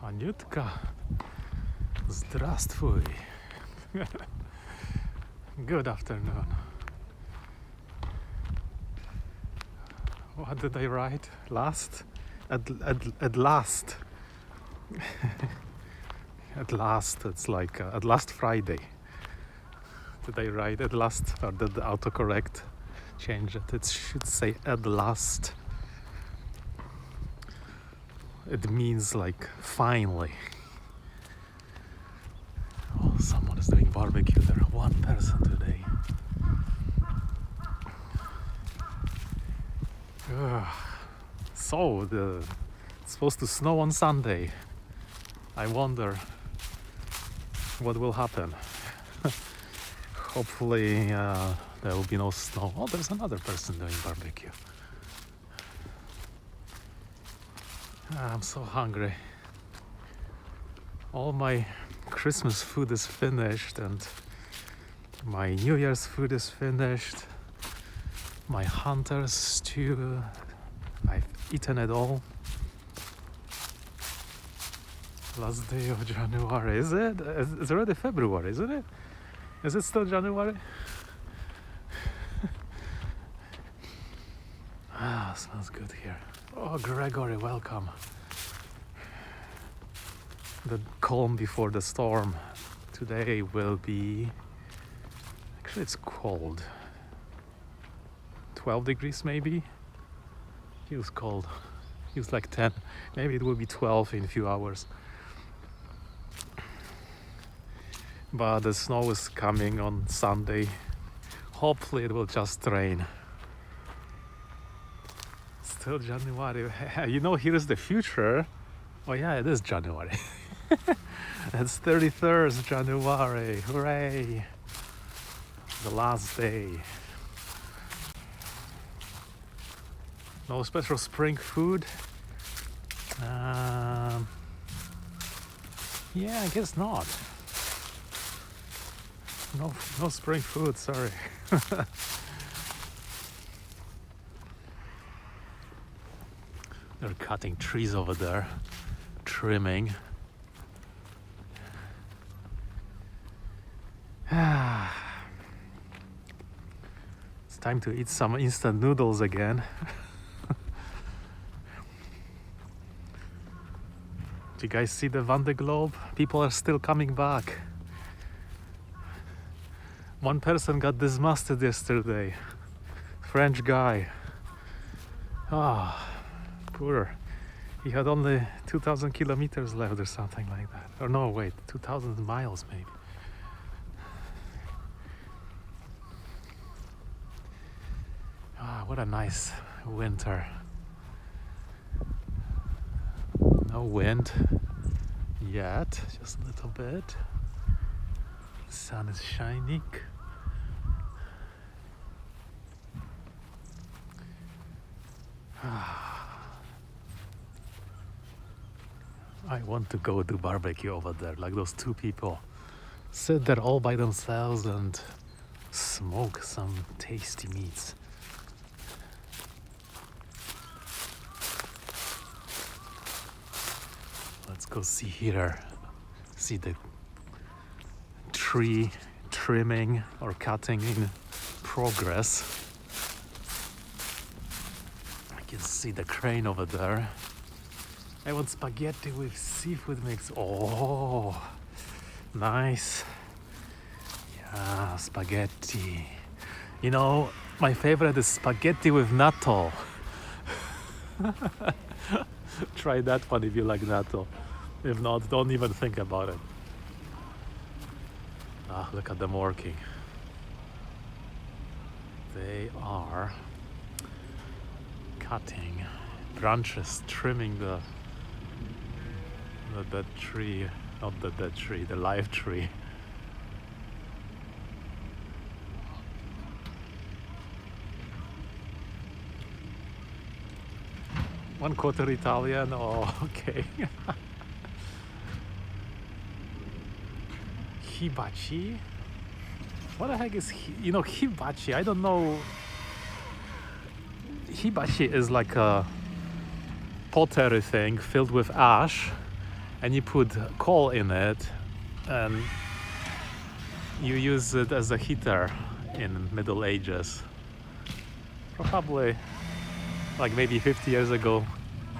Aniutka, здравствуй. Good afternoon. What did I write last? At last. At last, it's like at last Friday. Did I write at last, or did the autocorrect change it? It should say at last. It means like finally. Oh, someone is doing barbecue there. One person today. So it's supposed to snow on Sunday. I wonder what will happen. Hopefully there will be no snow. Oh, there's another person doing barbecue. I'm so hungry. All my Christmas food is finished and my New Year's food is finished. My hunter's stew, I've eaten it all. Last day of January, is it? It's already February, isn't it? Is it still January? Smells good here. Oh, Gregory, welcome. The calm before the storm. Today will be... Actually, it's cold. 12 degrees maybe? Feels cold. Feels like 10. Maybe it will be 12 in a few hours. But the snow is coming on Sunday. Hopefully it will just rain. Still January. You know, here's the future. Oh yeah, it is January. It's 31st January. Hooray! The last day. No special spring food. Yeah, I guess not. No spring food, sorry. They're cutting trees over there, trimming. It's time to eat some instant noodles again. Do you guys see the Vendée Globe? People are still coming back. One person got dismasted yesterday. French guy. Poor. He had only 2,000 kilometers left or something like that. Or no, wait, 2,000 miles maybe. What a nice winter. No wind yet, just a little bit. The sun is shining. I want to go do barbecue over there, like those two people. Sit there all by themselves and smoke some tasty meats. Let's go see here. See the tree trimming or cutting in progress. I can see the crane over there. I want spaghetti with seafood mix. Oh, nice. Yeah, spaghetti. You know, my favorite is spaghetti with natto. Try that one if you like natto. If not, don't even think about it. Look at them working. They are cutting branches, trimming the dead tree, not the dead tree, the live tree. One quarter Italian, oh, okay. Hibachi? What the heck is, hibachi? I don't know. Hibachi is like a pottery thing filled with ash and you put coal in it, and you use it as a heater in Middle Ages. Probably like maybe 50 years ago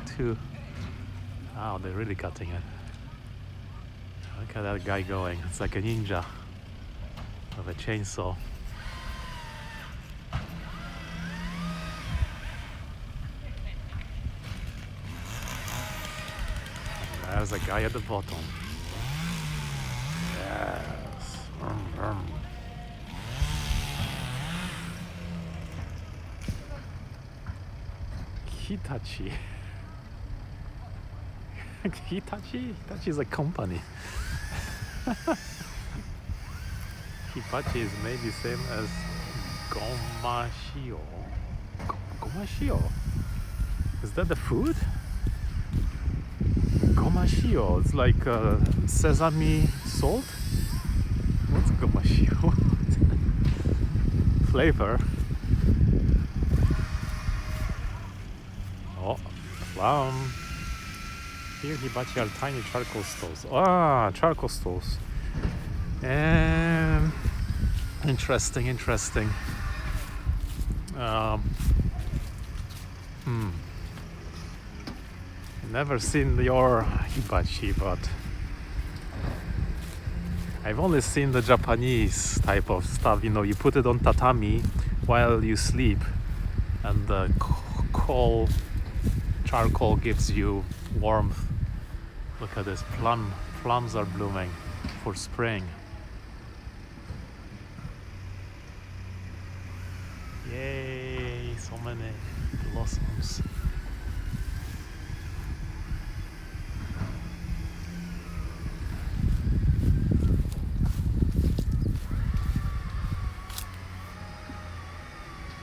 too. Wow, they're really cutting it. Look at that guy going. It's like a ninja with a chainsaw. And there's a guy at the bottom. Yes. Hitachi. Hitachi is a company. Hitachi is maybe same as Gomashio. Gomashio? Is that the food? Gomashio. It's like sesame salt. What's gomashio? Flavor. Oh, plum. Here hibachi are tiny charcoal stoves. Ah, charcoal stoves. Interesting. Never seen your hibachi, but I've only seen the Japanese type of stuff. You know, you put it on tatami while you sleep, and the charcoal gives you warmth. Look at this, plums are blooming for spring. Yay, so many blossoms.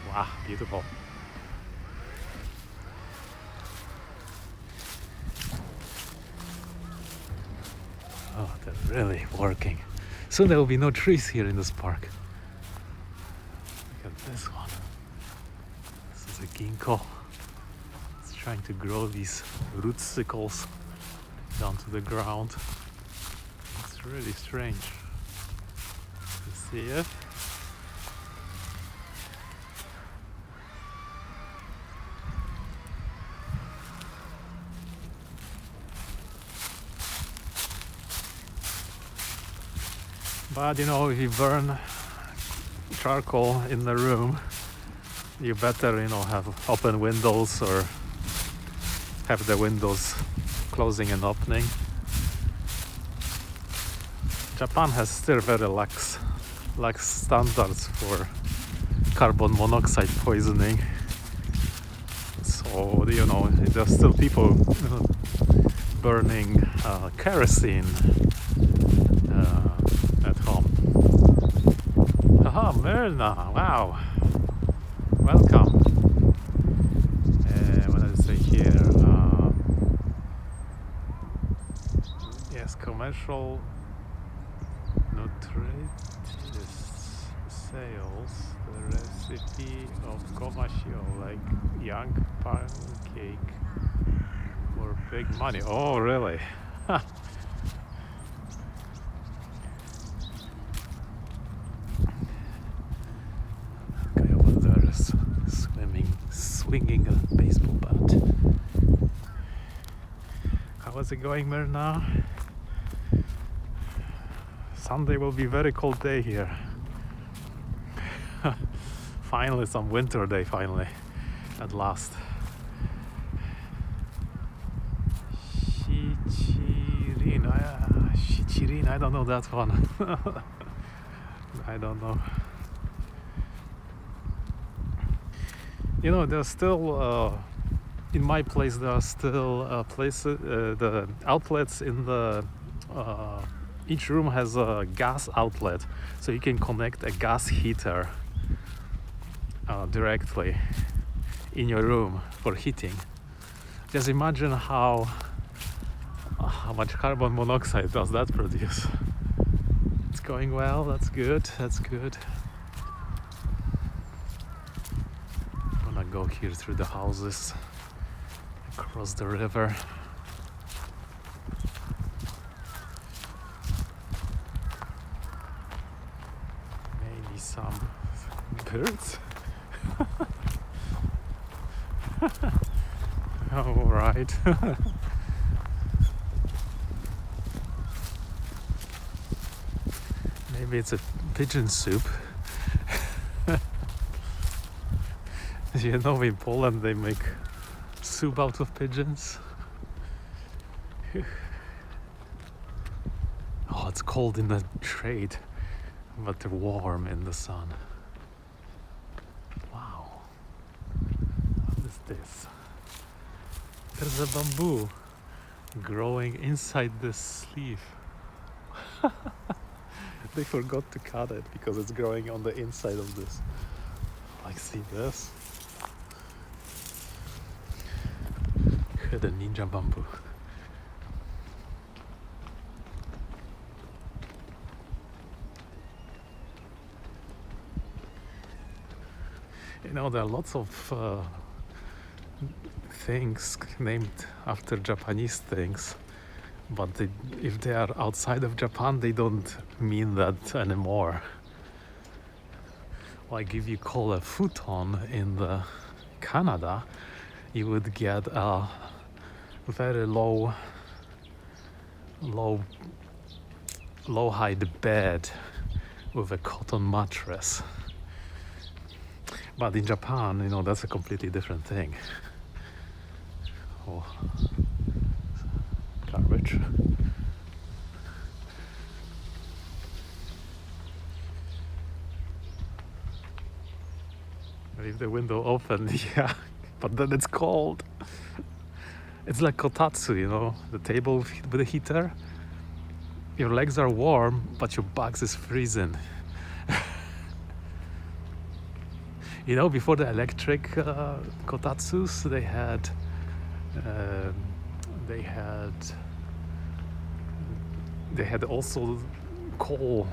Wow, beautiful. Oh, they're really working. Soon there will be no trees here in this park. Look at this one. This is a ginkgo. It's trying to grow these rootsicles down to the ground. It's really strange. You see it? But you know, if you burn charcoal in the room, you better, you know, have open windows or have the windows closing and opening. Japan has still very lax standards for carbon monoxide poisoning. So, you know, there's still people burning kerosene at home. Haha, Myrna, wow. Welcome. What did I say here? Yes, commercial nutritious sales. The recipe of gomashio, like young pancake for big money. Oh, really? Guy over there is swinging a baseball bat. How is it going, Myrna? Sunday will be very cold day here. Finally, some winter day, finally, at last. Shichirin, I don't know that one. I don't know. You know, there's still, in my place, there are still places, the outlets in the, each room has a gas outlet, so you can connect a gas heater directly in your room for heating. Just imagine how much carbon monoxide does that produce. It's going well, that's good. I'm gonna go here through the houses, across the river. Birds? Oh, right. Maybe it's a pigeon soup. You know, in Poland they make soup out of pigeons. Oh, it's cold in the shade, but warm in the sun. Wow. What is this? There's a bamboo growing inside this sleeve. They forgot to cut it because it's growing on the inside of this. Like, see this? The ninja bamboo. You know, there are lots of things named after Japanese things, but if they are outside of Japan, they don't mean that anymore. Like if you call a futon in the Canada, you would get a very low height bed with a cotton mattress. But in Japan, you know, that's a completely different thing. Oh, garbage. Leave the window open, yeah, but then it's cold. It's like kotatsu, you know, the table with the heater. Your legs are warm, but your back is freezing. You know, before the electric kotatsus, they had also coal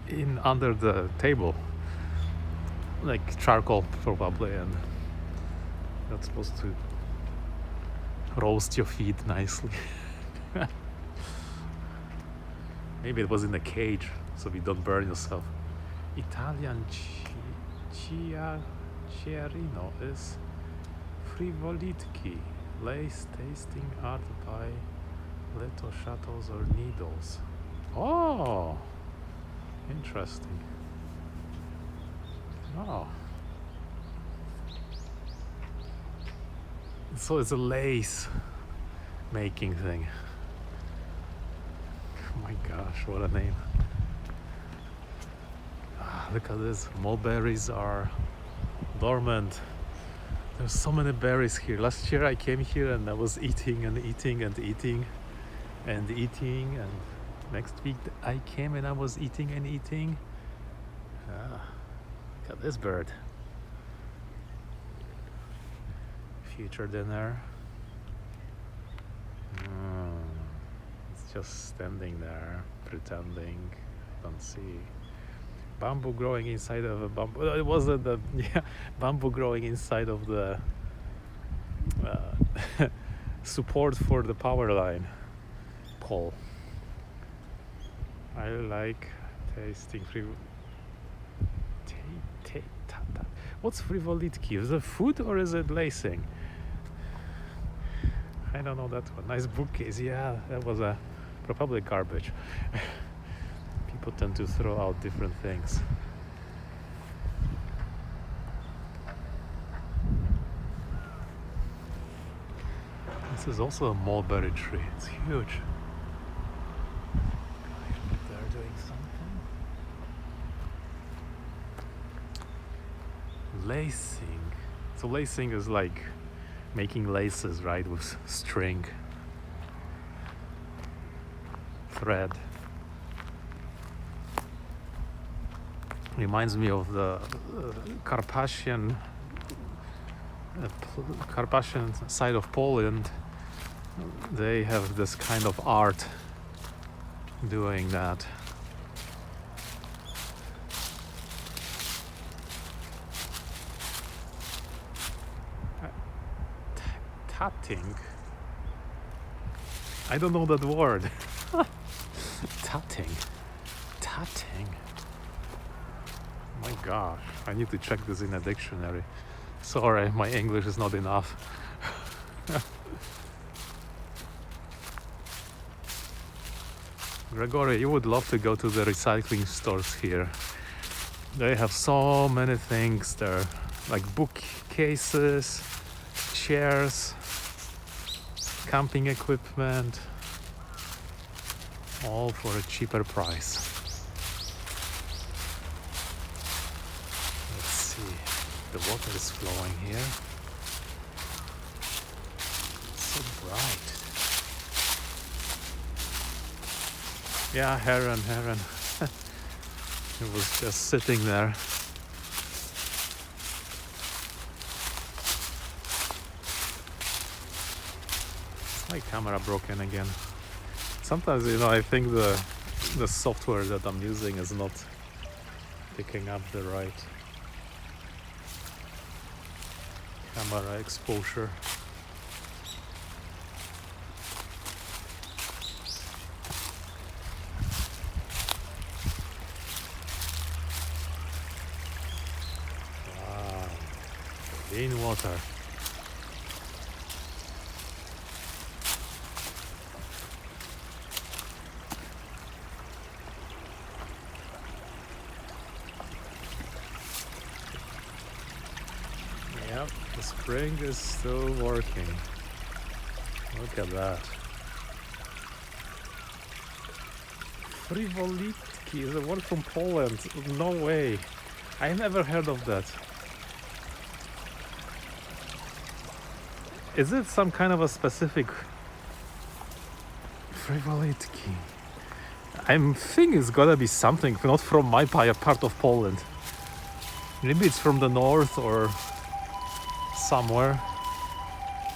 in under the table, like charcoal probably, and that's supposed to roast your feet nicely. Maybe it was in a cage so you don't burn yourself. Italian Chiarino is frivolitki, lace tasting art by little shuttles or needles. Oh, interesting. Oh, so it's a lace making thing. Oh my gosh, what a name. Look at this, mulberries are dormant. There's so many berries here. Last year I came here and I was eating and eating and eating and eating, and next week I came and I was eating and eating. Look at this bird. Future dinner. It's just standing there, pretending. Don't see. Bamboo growing inside of a bamboo. It wasn't the bamboo growing inside of the support for the power line pole. I like tasting What's frivolitki? Is it food or is it lacing? I don't know that one. Nice bookcase. Yeah, that was probably garbage. People tend to throw out different things. This is also a mulberry tree. It's huge. They're doing something. Lacing. So lacing is like making laces, right, with string, thread. Reminds me of the Carpathian side of Poland. They have this kind of art doing that. Tatting. I don't know that word. Tatting. My gosh, I need to check this in a dictionary. Sorry, my English is not enough. Gregory, you would love to go to the recycling stores here. They have so many things there, like bookcases, chairs, camping equipment, all for a cheaper price. Let's see, the water is flowing here. It's so bright. Yeah, heron. It was just sitting there. Is my camera broken again? Sometimes, I think the software that I'm using is not picking up the right camera exposure. Wow, clean water. Yep, the spring is still working. Look at that. Frivolitki is a word from Poland. No way. I never heard of that. Is it some kind of a specific Frivolitki? I think it's gotta be something not from my part of Poland. Maybe it's from the north or somewhere,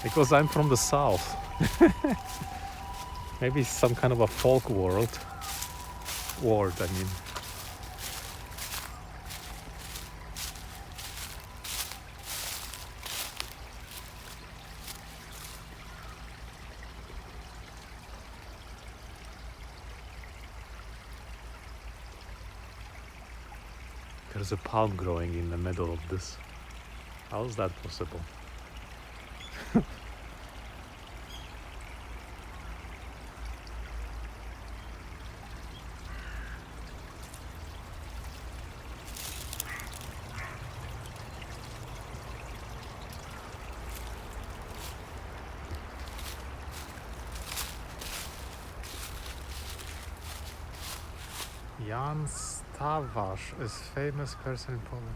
because I'm from the south. Maybe some kind of a folk word, I mean. There's a palm growing in the middle of this. How is that possible? Jan Stawarz is famous person in Poland.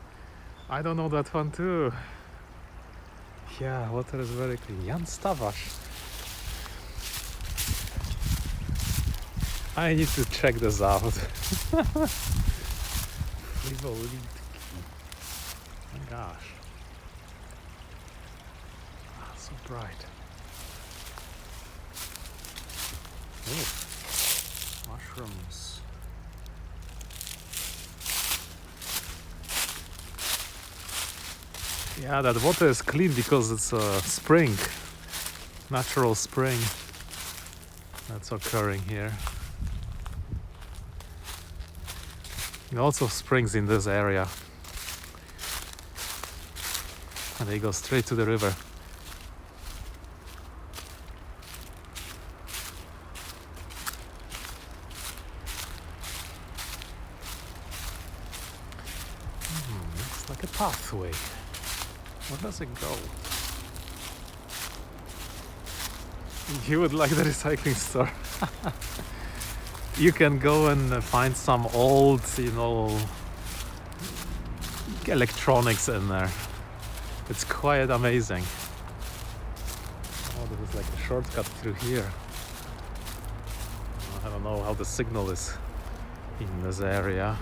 I don't know that one too. Yeah, water is very clean. Jan Stawarz. I need to check this out. Frivolitki. My gosh. Ah, so bright. Oh, mushrooms. Yeah, that water is clean because it's a spring, natural spring that's occurring here. And also springs in this area, and they go straight to the river. It's like a pathway. Where does it go? You would like the recycling store. You can go and find some old, electronics in there. It's quite amazing. Oh, there is like a shortcut through here. I don't know how the signal is in this area.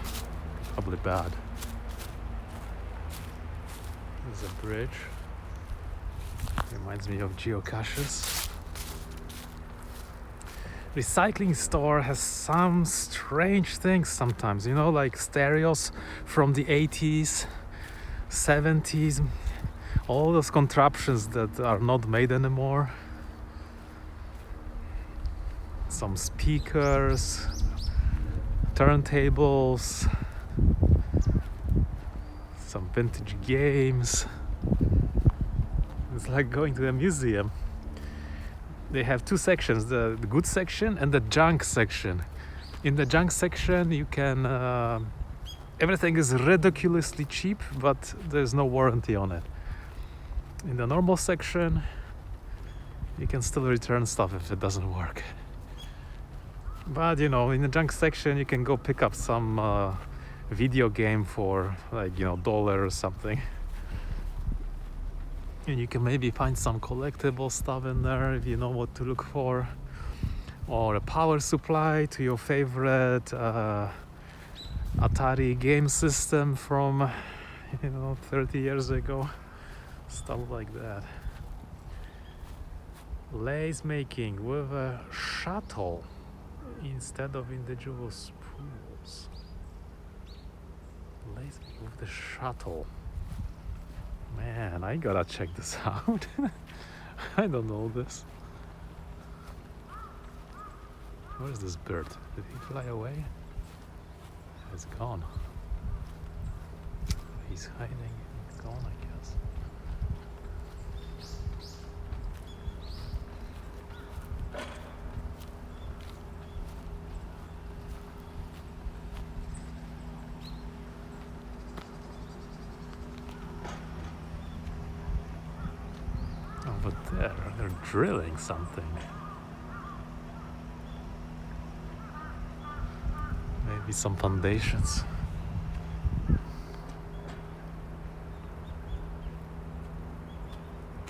Probably bad. There's a bridge. Reminds me of geocaches. Recycling store has some strange things sometimes, like stereos from the 80s, 70s, all those contraptions that are not made anymore. Some speakers, turntables, some vintage games. It's like going to a museum. They have two sections, the good section and the junk section. In the junk section you can everything is ridiculously cheap, but there's no warranty on it. In the normal section you can still return stuff if it doesn't work. But in the junk section you can go pick up some video game for like $1 or something. And you can maybe find some collectible stuff in there if you know what to look for. Or a power supply to your favorite Atari game system from 30 years ago. Stuff like that. Lace making with a shuttle instead of individual spools. Lace making with the shuttle. Man, I gotta check this out. I don't know this. Where's this bird? Did he fly away? It's gone. He's hiding. He's gone, I guess. Over there, they're drilling something. Maybe some foundations.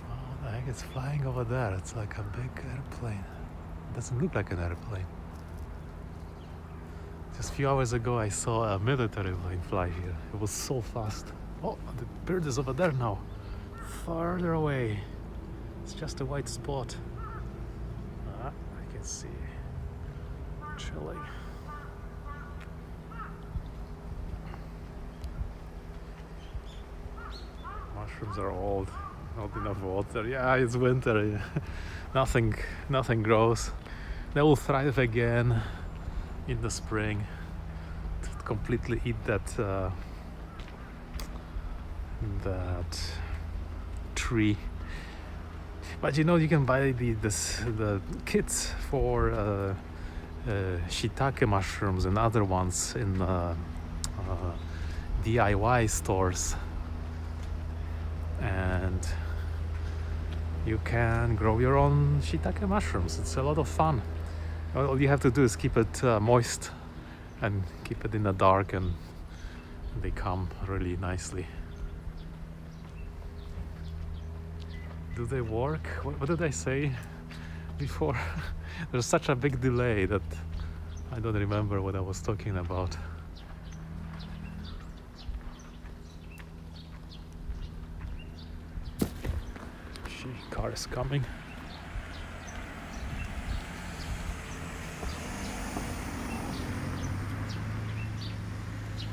Oh, the heck, it's flying over there. It's like a big airplane. It doesn't look like an airplane. Just a few hours ago I saw a military plane fly here. It was so fast. Oh, the bird is over there now. Farther away. It's just a white spot. I can see. Chilling. Mushrooms are old. Not enough water. Yeah, it's winter. Nothing grows. They will thrive again in the spring. To completely eat that tree. But you can buy the kits for shiitake mushrooms and other ones in DIY stores, and you can grow your own shiitake mushrooms. It's a lot of fun. All you have to do is keep it moist and keep it in the dark, and they come really nicely. Do they work? What did I say before? There's such a big delay that I don't remember what I was talking about. Car is coming.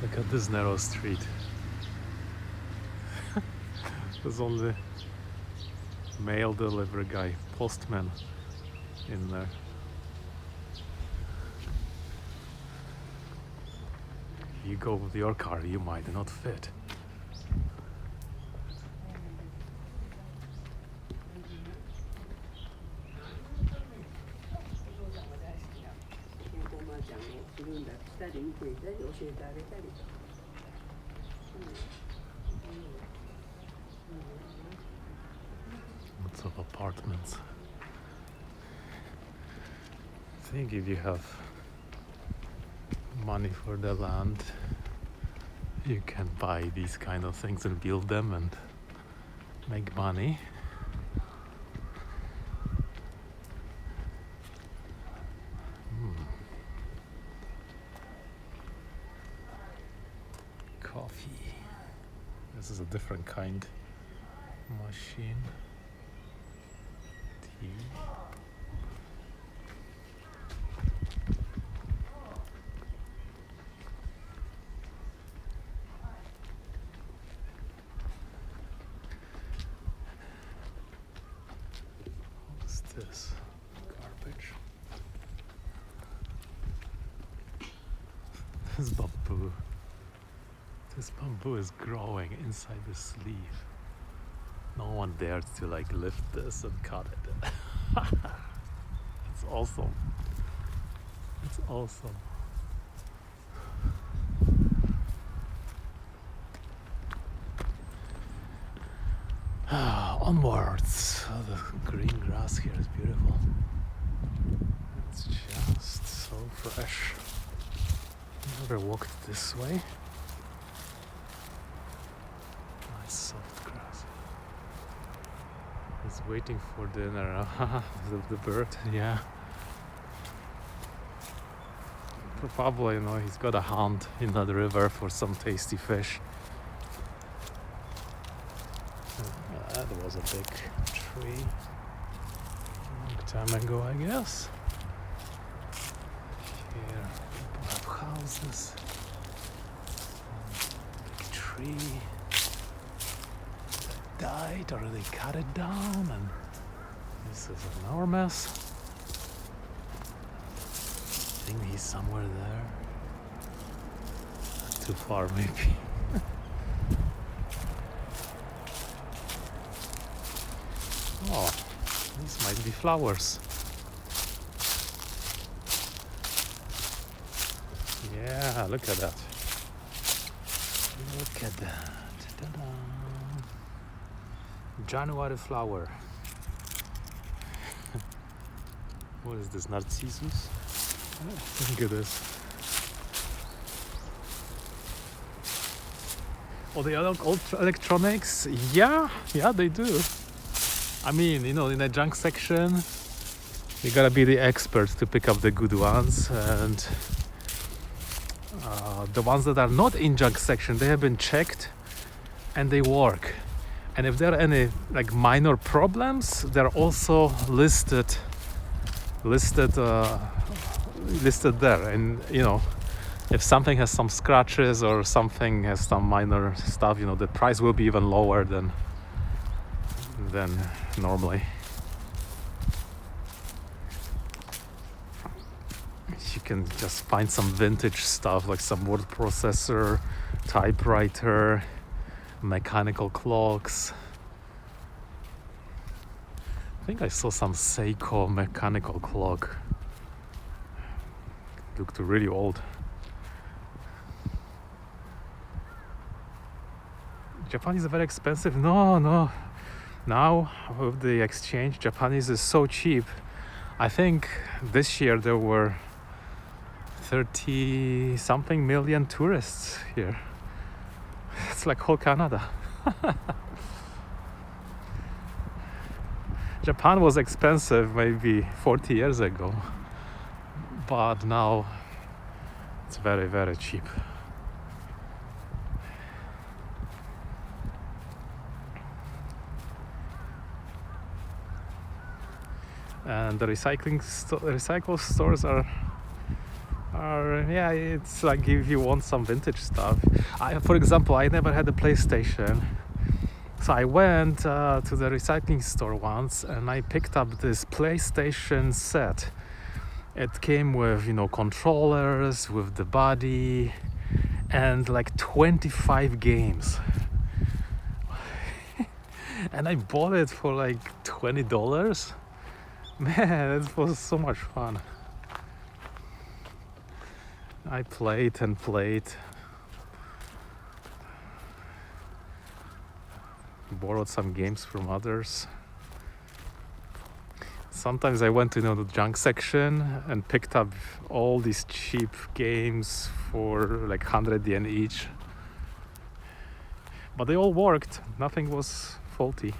Look at this narrow street. There's only mail delivery guy, postman in there. You go with your car, you might not fit. Lots of apartments. I think if you have money for the land, you can buy these kind of things and build them and make money. Coffee. This is a different kind machine. Tea. What's this? Garbage. This is bamboo. This this bamboo is growing inside the sleeve. No one dares to like lift this and cut it. It's awesome. It's awesome. Onwards. Oh, the green grass here is beautiful. It's just so fresh. Never walked this way. Nice soft grass. He's waiting for dinner. The bird, yeah. Probably, you know, he's got a hunt in that river for some tasty fish. That was a big tree. Long time ago, I guess. Here, people have houses. Big tree that died, or they cut it down, and this is enormous. I think he's somewhere there. Not too far, maybe. Oh, these might be flowers. Yeah, look at that. Look at that. Ta-da. January flower. What is this, Narcissus? I think it is. Oh, the other old electronics? Yeah, they do. I mean, you know, in the junk section, you gotta be the expert to pick up the good ones, and the ones that are not in junk section, they have been checked and they work. And if there are any like minor problems, they're also listed there. And you know, if something has some scratches or something has some minor stuff, you know, the price will be even lower than normally. You can just find some vintage stuff like some word processor, typewriter, mechanical clocks. I think I saw some Seiko mechanical clock. It looked really old. Japan is very expensive. No. Now with the exchange, Japanese is so cheap. I think this year there were 30 something million tourists here. It's like whole Canada. Japan was expensive maybe 40 years ago, but now it's very, very cheap. And the recycle stores are yeah, it's like if you want some vintage stuff. For example, I never had a PlayStation, so I went to the recycling store once and I picked up this PlayStation set. It came with, you know, controllers, with the body, and like 25 games. And I bought it for like $20. Man, it was so much fun. I played and played. Borrowed some games from others. Sometimes I went to, you know, the junk section and picked up all these cheap games for like 100 yen each. But they all worked. Nothing was faulty.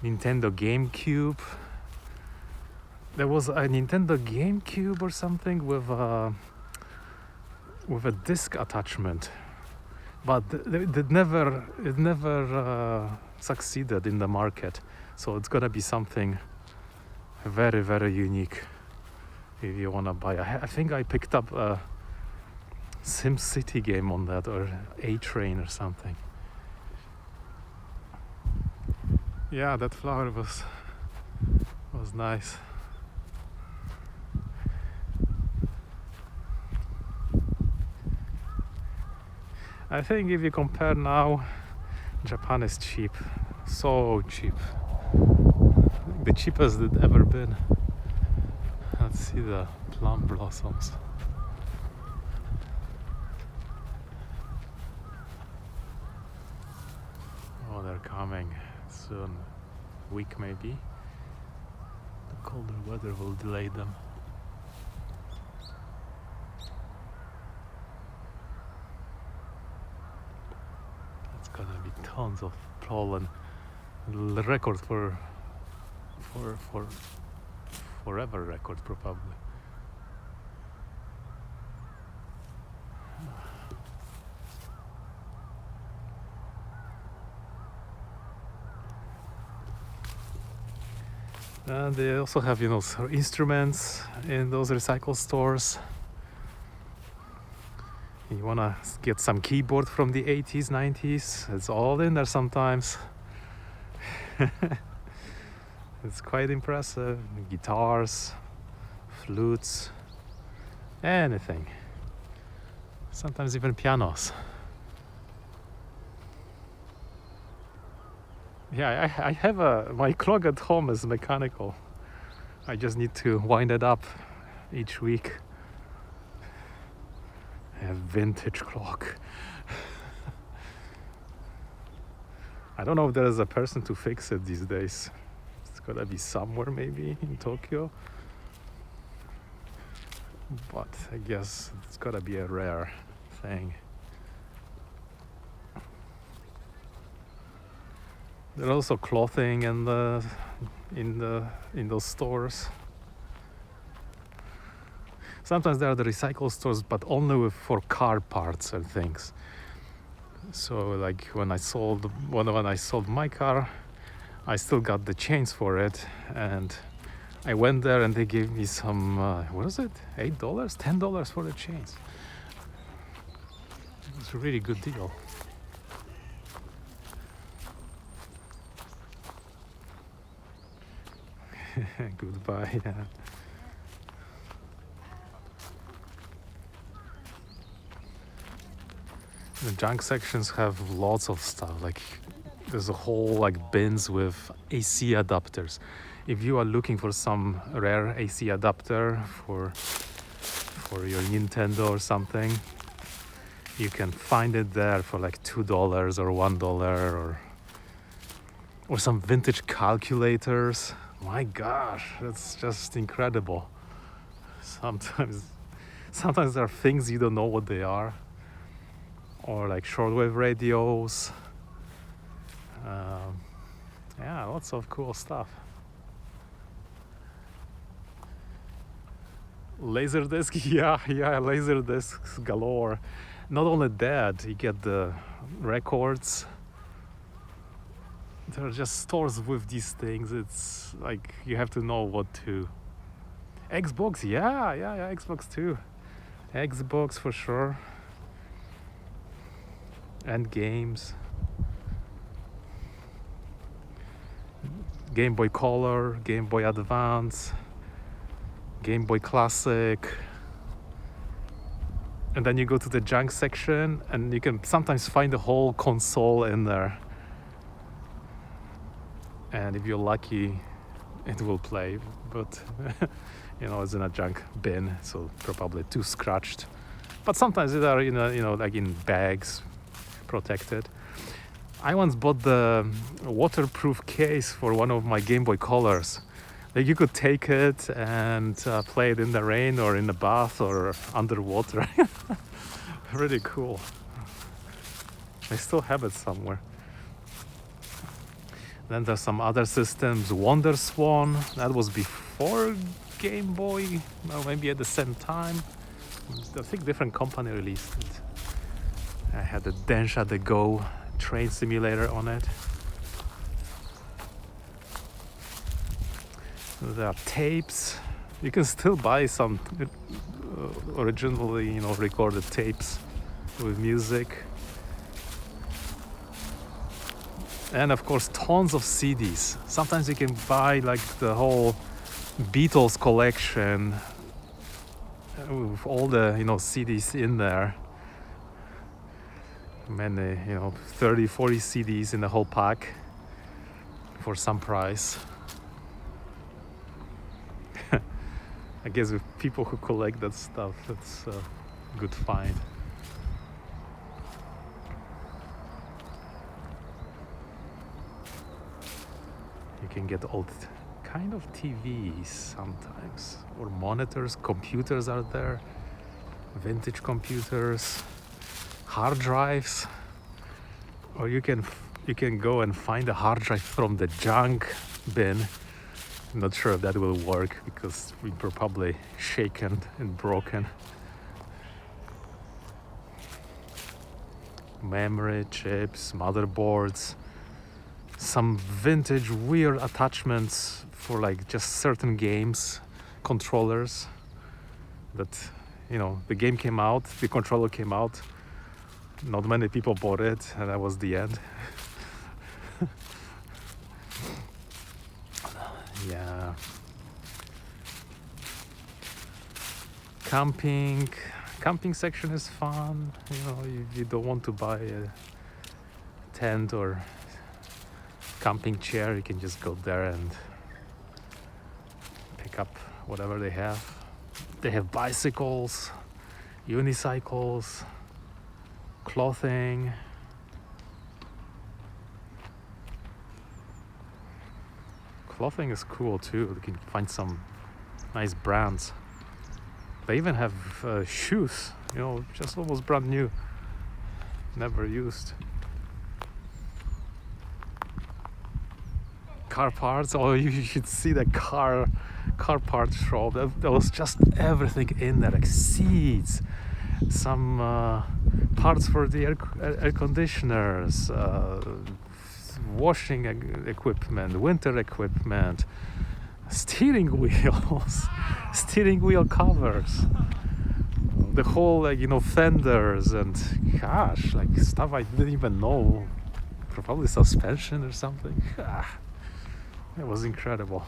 Nintendo GameCube. There was a Nintendo GameCube or something with a disc attachment, but it never succeeded in the market. So it's gonna be something very, very unique if you wanna buy. I think I picked up a SimCity game on that, or A-Train or something. Yeah, that flower was nice. I think if you compare now, Japan is cheap, so cheap, the cheapest it ever been. Let's see the plum blossoms. Oh, they're coming soon, week maybe. The colder weather will delay them. It's gonna be tons of pollen. The record for forever record probably. And they also have, instruments in those recycle stores. You wanna get some keyboard from the 80s, 90s, it's all in there sometimes. It's quite impressive. Guitars, flutes, anything. Sometimes even pianos. Yeah, I have my clock at home is mechanical. I just need to wind it up each week. I have vintage clock. I don't know if there is a person to fix it these days. It's gotta be somewhere maybe in Tokyo. But I guess it's gotta be a rare thing. There's also clothing in those stores. Sometimes there are the recycle stores, but only for car parts and things. So like when I sold my car, I still got the chains for it, and I went there and they gave me some what is it? $8, $10 for the chains. It's a really good deal. Goodbye. Yeah. The junk sections have lots of stuff. Like there's a whole bins with AC adapters. If you are looking for some rare AC adapter for your Nintendo or something, you can find it there for $2 or $1 or some vintage calculators. My gosh, that's just incredible. Sometimes there are things you don't know what they are, or shortwave radios. Yeah, lots of cool stuff. Laserdisc, yeah, laserdiscs galore. Not only that, you get the records. There are just stores with these things. It's you have to know what to. Xbox, yeah, Xbox too. Xbox for sure. And games. Game Boy Color, Game Boy Advance, Game Boy Classic. And then you go to the junk section and you can sometimes find the whole console in there. And if you're lucky, it will play, but it's in a junk bin, so probably too scratched. But sometimes they are in bags, protected. I once bought the waterproof case for one of my Game Boy Colors. You could take it and play it in the rain or in the bath or underwater. Really cool. I still have it somewhere. Then there's some other systems. Wonder Swan, that was before Game Boy, or maybe at the same time. I think different company released it. I had the Densha the Go train simulator on it. There are tapes. You can still buy some originally, recorded tapes with music. And of course, tons of CDs. Sometimes you can buy the whole Beatles collection with all the CDs in there. many, 30, 40 CDs in the whole pack for some price. I guess with people who collect that stuff, it's a good find. You can get old kind of TVs sometimes, or monitors, computers are there, vintage computers, hard drives, or you can go and find a hard drive from the junk bin. I'm not sure if that will work because we were probably shaken and broken. Memory chips, motherboards, some vintage weird attachments for like just certain games, controllers that, the game came out, the controller came out, not many people bought it, and that was the end. Yeah. Camping section is fun. If you don't want to buy a tent or camping chair, you can just go there and pick up whatever they have. They have bicycles, unicycles, clothing. Clothing is cool too. You can find some nice brands. They even have shoes, just almost brand new, never used. Car parts. Oh, you should see the car parts shop. There was just everything in there, like seats, some parts for the air conditioners, washing equipment, winter equipment, steering wheels, steering wheel covers, the whole fenders, and gosh, like stuff I didn't even know, probably suspension or something. It was incredible.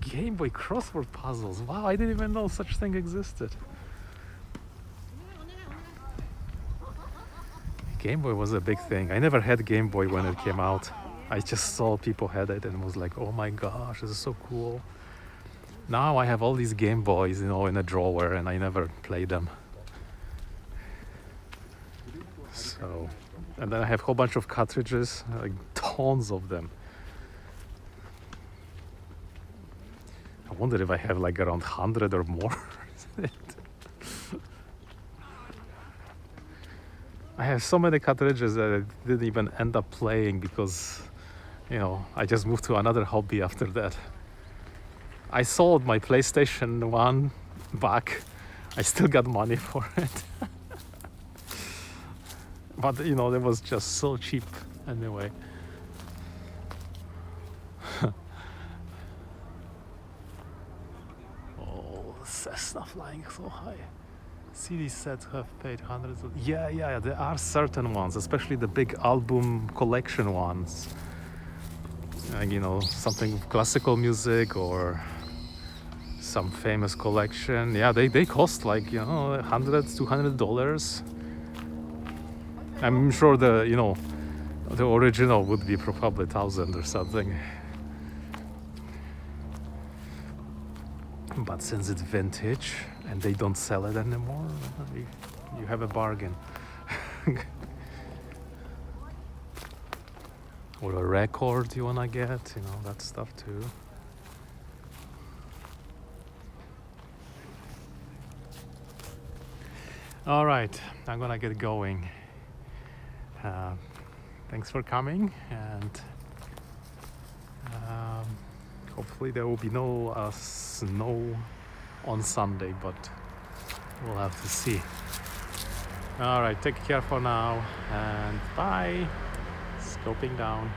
Game Boy crossword puzzles. Wow, I didn't even know such thing existed. Game Boy was a big thing. I never had Game Boy when it came out. I just saw people had it and was like, oh my gosh, this is so cool. Now I have all these Game Boys, in a drawer, and I never play them. So, and then I have a whole bunch of cartridges, like tons of them. I wonder if I have like around 100 or more. I have so many cartridges that I didn't even end up playing because, I just moved to another hobby after that. I sold my PlayStation 1 back. I still got money for it. But, it was just so cheap anyway. Oh, Cessna flying so high. CD sets have paid hundreds of... Yeah, there are certain ones, especially the big album collection ones. Like, something classical music or some famous collection. Yeah, they cost like, $100, $200. I'm sure the original would be probably 1,000 or something. But since it's vintage and they don't sell it anymore, you have a bargain. Or a record you wanna get, that stuff too. All right, I'm gonna get going. Thanks for coming, and hopefully there will be no snow on Sunday, but we'll have to see. All right, take care for now, and bye. Scoping down.